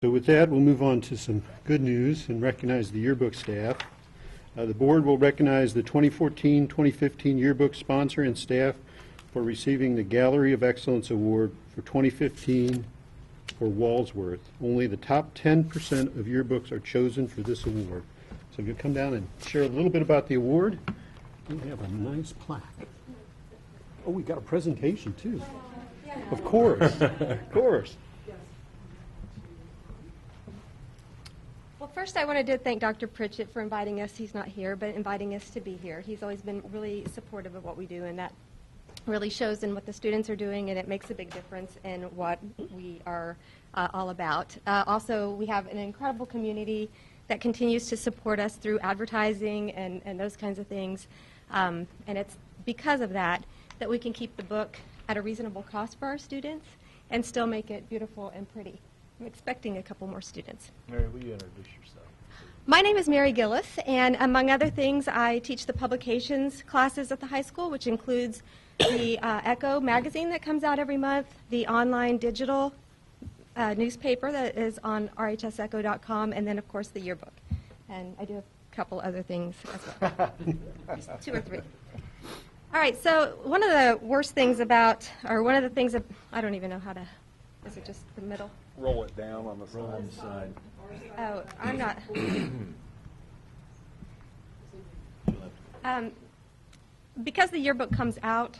So with that, we'll move on to some good news and recognize the yearbook staff. The board will recognize the 2014-2015 yearbook sponsor and staff for receiving the Gallery of Excellence Award for 2015 for Walsworth. Only the top 10% of yearbooks are chosen for this award. So if you'll come down and share a little bit about the award, we have a nice plaque. Oh, we got a presentation too. Of course, of course. Well, first I wanted to thank Dr. Pritchett for inviting us. He's not here, but inviting us to be here. He's always been really supportive of what we do, and that really shows in what the students are doing, and it makes a big difference in what we are all about. Also, we have an incredible community that continues to support us through advertising and those kinds of things, and it's because of that that we can keep the book at a reasonable cost for our students and still make it beautiful and pretty. I'm expecting a couple more students. Mary, will you introduce yourself? My name is Mary Gillis, and among other things, I teach the publications classes at the high school, which includes the Echo magazine that comes out every month, the online digital newspaper that is on rhsecho.com, and then, of course, the yearbook. And I do a couple other things as well, two or three. All right, so one of the worst things about, or one of the things that, I don't even know how to, is it just the middle? Roll it down on the side. Roll on the side. Oh, I'm not. Because the yearbook comes out,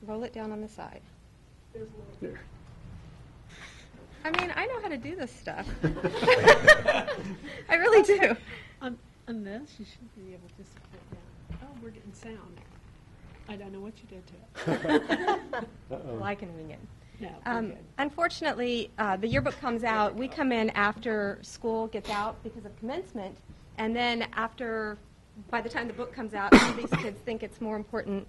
roll it down on the side. There. I mean, I know how to do this stuff. I really do. On this, you should be able to support that. Oh, we're getting sound. I don't know what you did to it. Well, I can wing it. No, we're good. Unfortunately, the yearbook comes out. We come in after school gets out because of commencement, and then by the time the book comes out, some of these kids think it's more important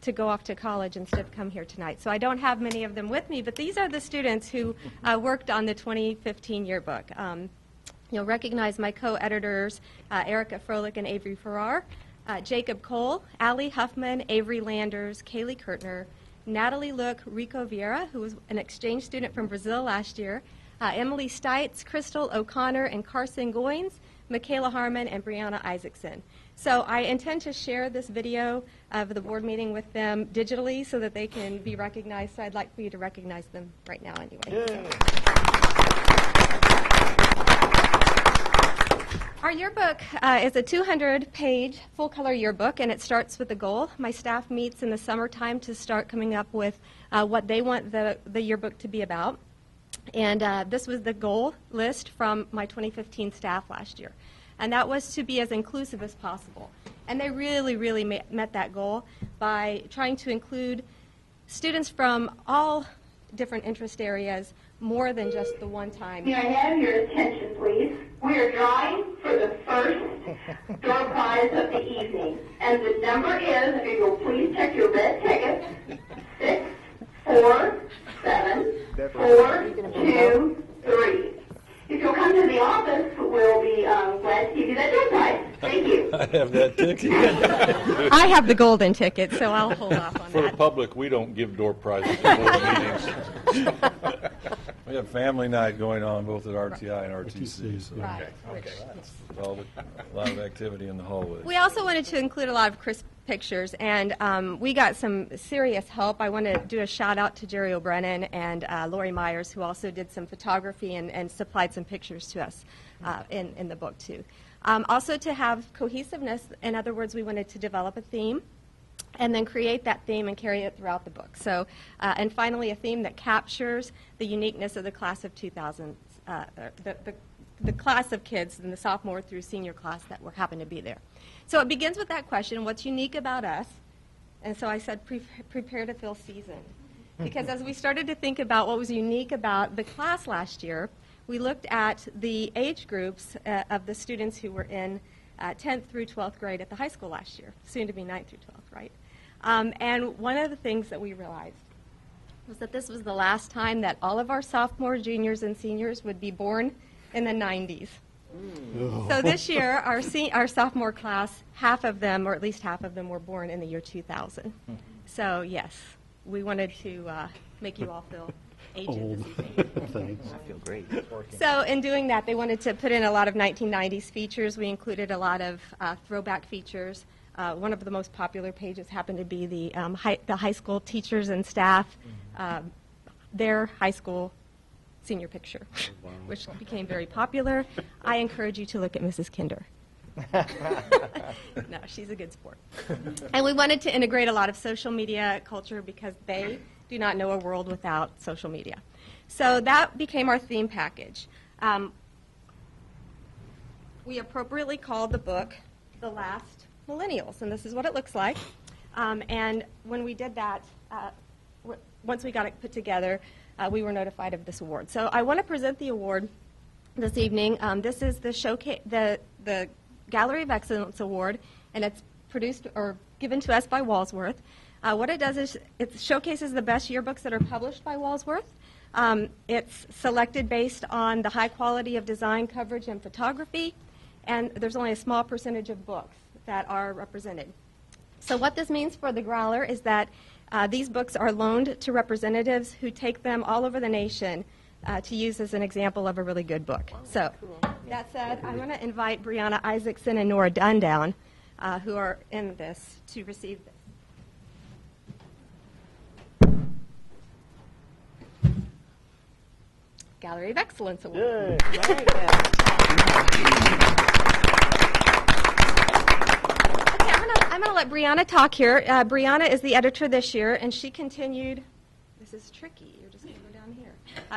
to go off to college instead of come here tonight. So I don't have many of them with me, but these are the students who worked on the 2015 yearbook. You'll recognize my co-editors, Erica Froelich and Avery Farrar, Jacob Cole, Allie Huffman, Avery Landers, Kaylee Kurtner, Natalie Look, Rico Vieira, who was an exchange student from Brazil last year, Emily Stites, Crystal O'Connor, and Carson Goins, Michaela Harmon, and Brianna Isaacson. So I intend to share this video of the board meeting with them digitally so that they can be recognized. So I'd like for you to recognize them right now anyway. Yay. Our yearbook is a 200-page full-color yearbook, and it starts with a goal. My staff meets in the summertime to start coming up with what they want the yearbook to be about. And this was the goal list from my 2015 staff last year. And that was to be as inclusive as possible. And they really, really met that goal by trying to include students from all different interest areas, more than just the one time. May I have your attention, please? We are drawing for the first door prize of the evening. And the number is, if you'll please check your red tickets, 647-423. If you'll come to the office, we'll be glad to give you that door prize. Thank you. I have that ticket. I have the golden ticket, so I'll hold off on For that. the public, we don't give door prizes at board meetings. We have family night going on both at RTI and RTC. So Right. a lot of activity in the hallways. We also wanted to include a lot of crisp pictures, and we got some serious help. I want to do a shout out to Jerry O'Brennan and Lori Myers, who also did some photography and supplied some pictures to us in the book too. Also to have cohesiveness, in other words, we wanted to develop a theme and then create that theme and carry it throughout the book. So, and finally, a theme that captures the uniqueness of the class of 2000, the class of kids in the sophomore through senior class that happen to be there. So it begins with that question, what's unique about us? And so I said, prepare to feel seasoned. Because as we started to think about what was unique about the class last year, we looked at the age groups of the students who were in 10th through 12th grade at the high school last year, soon to be 9th through 12th, right? And one of the things that we realized was that this was the last time that all of our sophomores, juniors, and seniors would be born in the 90s. So this year, our sophomore class, half of them, or at least half of them, were born in the year 2000. So yes, we wanted to make you all feel aged Old. this evening. Thanks. I feel great. So in doing that, they wanted to put in a lot of 1990s features. We included a lot of throwback features. One of the most popular pages happened to be the high school teachers and staff, their high school senior picture, which became very popular. I encourage you to look at Mrs. Kinder. No, she's a good sport. And we wanted to integrate a lot of social media culture because they do not know a world without social media. So that became our theme package. We appropriately called the book The Last Millennials, and this is what it looks like. And when we did that, once we got it put together, we were notified of this award. So I want to present the award this evening. This is the showcase, the Gallery of Excellence Award, and it's produced or given to us by Walsworth. What it does is it showcases the best yearbooks that are published by Walsworth. It's selected based on the high quality of design, coverage, and photography, and there's only a small percentage of books that are represented. So what this means for the Growler is that these books are loaned to representatives who take them all over the nation to use as an example of a really good book. So that said, I'm going to invite Brianna Isaacson and Nora Dundown, who are in this, to receive this. Gallery of Excellence Award. I'm going to let Brianna talk here. Brianna is the editor this year, and she continued. This is tricky. You're just going to go down here.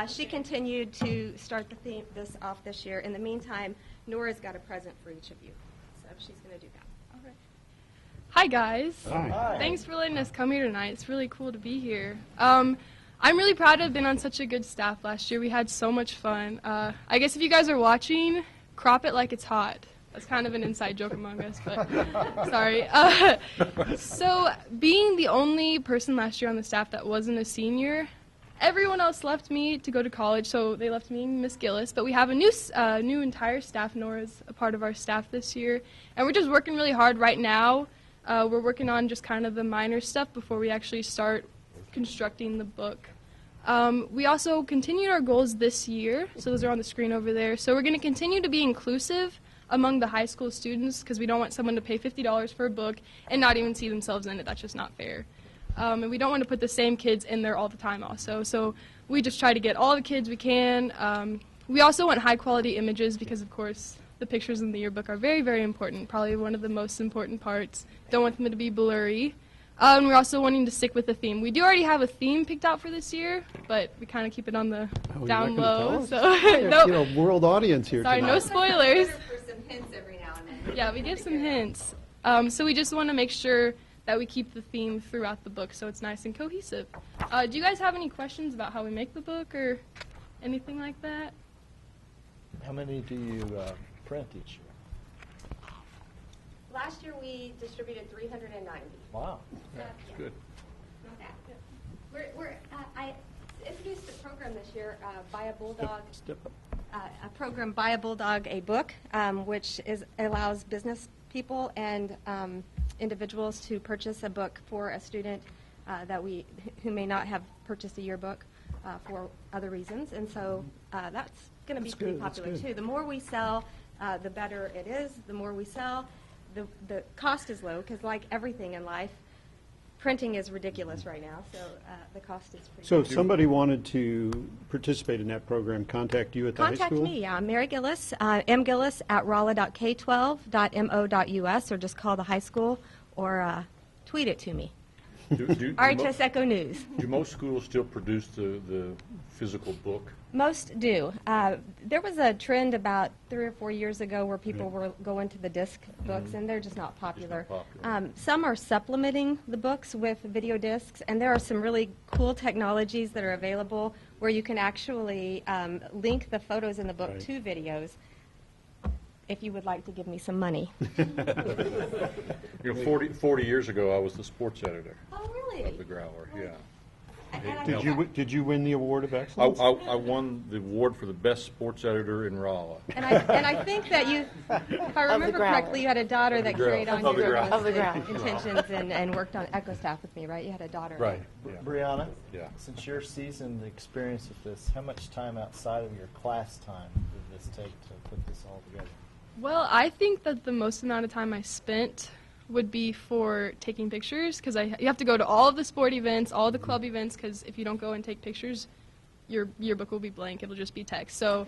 She continued to start this off this year. In the meantime, Nora's got a present for each of you, so she's going to do that. All right. Hi, guys. Hi. Thanks for letting us come here tonight. It's really cool to be here. I'm really proud to have been on such a good staff last year. We had so much fun. I guess if you guys are watching, crop it like it's hot. That's kind of an inside joke among us, but sorry. So being the only person last year on the staff that wasn't a senior, everyone else left me to go to college, so they left me and Miss Gillis. But we have a new entire staff. Nora's a part of our staff this year, and we're just working really hard right now. We're working on just kind of the minor stuff before we actually start constructing the book. We also continued our goals this year, so those are on the screen over there. So we're going to continue to be inclusive among the high school students because we don't want someone to pay $50 for a book and not even see themselves in it. That's just not fair. And we don't want to put the same kids in there all the time also. So we just try to get all the kids we can. We also want high-quality images because, of course, the pictures in the yearbook are very, very important, probably one of the most important parts. Don't want them to be blurry. We're also wanting to stick with the theme. We do already have a theme picked out for this year, but we kind of keep it on the down low. So, nope. You know, world audience here Sorry, tonight. no spoilers. For some hints every now and then. Yeah, we give some hints. So we just want to make sure that we keep the theme throughout the book so it's nice and cohesive. Do you guys have any questions about how we make the book or anything like that? How many do you print each year? Last year we distributed 390. Wow. Yeah. Good. Not bad. I introduced a program this year, Buy a Bulldog. Step up. A program, Buy a Bulldog, a book, which allows business people and individuals to purchase a book for a student who may not have purchased a yearbook for other reasons, and so that's going to be pretty popular too. The more we sell, the better it is. The more we sell, the cost is low because, like everything in life, printing is ridiculous right now. So the cost is pretty. So low. if somebody wanted to participate in that program, contact you at the high school? Contact me, Mary Gillis, mgillis@rolla.k12.mo.us, or just call the high school or tweet it to me. RHS Echo News. Do most schools still produce the physical book? Most do. There was a trend about 3 or 4 years ago where people were going to the disc books, and they're just not popular. Some are supplementing the books with video discs, and there are some really cool technologies that are available where you can actually link the photos in the book to videos. If you would like to give me some money. 40 years ago, I was the sports editor Oh, really? of the Growler. Yeah. Did you win the award of excellence? I won the award for the best sports editor in Rolla. And I think that you, if I remember correctly, you had a daughter that carried on Of the your ground. Of the ground. intentions and worked on Echo Staff with me, right? You had a daughter. Right. Yeah. Brianna? Yeah. Since your seasoned experience with this, how much time outside of your class time did this take to put this all together? Well, I think that the most amount of time I spent would be for taking pictures, because you have to go to all of the sport events, all the club events, because if you don't go and take pictures, your yearbook will be blank. It'll just be text. So,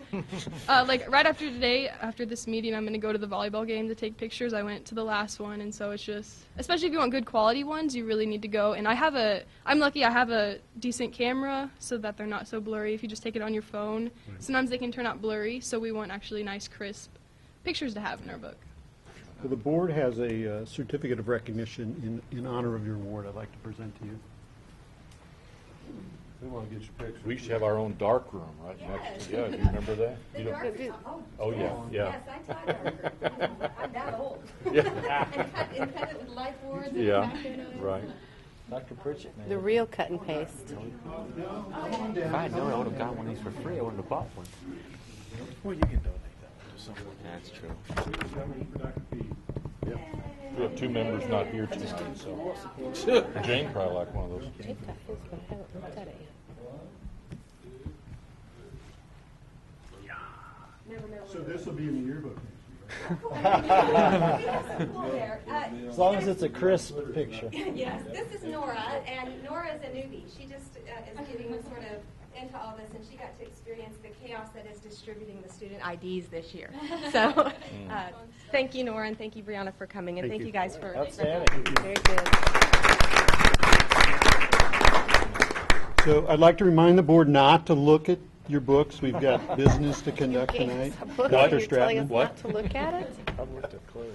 like right after today, after this meeting, I'm going to go to the volleyball game to take pictures. I went to the last one, and so it's just, especially if you want good quality ones, you really need to go. And I'm lucky I have a decent camera so that they're not so blurry. If you just take it on your phone, sometimes they can turn out blurry, so we want actually nice, crisp pictures to have in our book. Well, the board has a certificate of recognition in honor of your award I'd like to present to you. We want to get your picture. We used to have our own dark room right next to, yeah, do you remember that? You don't- Oh, yeah, yeah. Yes, I taught her. I'm that old. Yeah. And cut it with light boards. And Yeah, back in it. right. Dr. Pritchett, man. The real cut and paste. If I had known, I would have got one of these for free. I wouldn't have bought one. Well, you can donate that one to someone. That's true. We have two members not here tonight, so Jane probably like one of those. Jake got his, but I haven't looked at it yet. So this will be in the yearbook. As long as it's a crisp picture. Yes, this is Nora, and Nora is a newbie. She just is getting sort of into all this, and she got to experience the chaos that is distributing the student IDs this year. So thank you, Nora, and thank you, Brianna, for coming, and thank you guys for Outstanding. Very good. So I'd like to remind the board not to look at your books. We've got business to conduct tonight. You're Dr. telling us Stratman. not to look at it? I've looked at Chloe.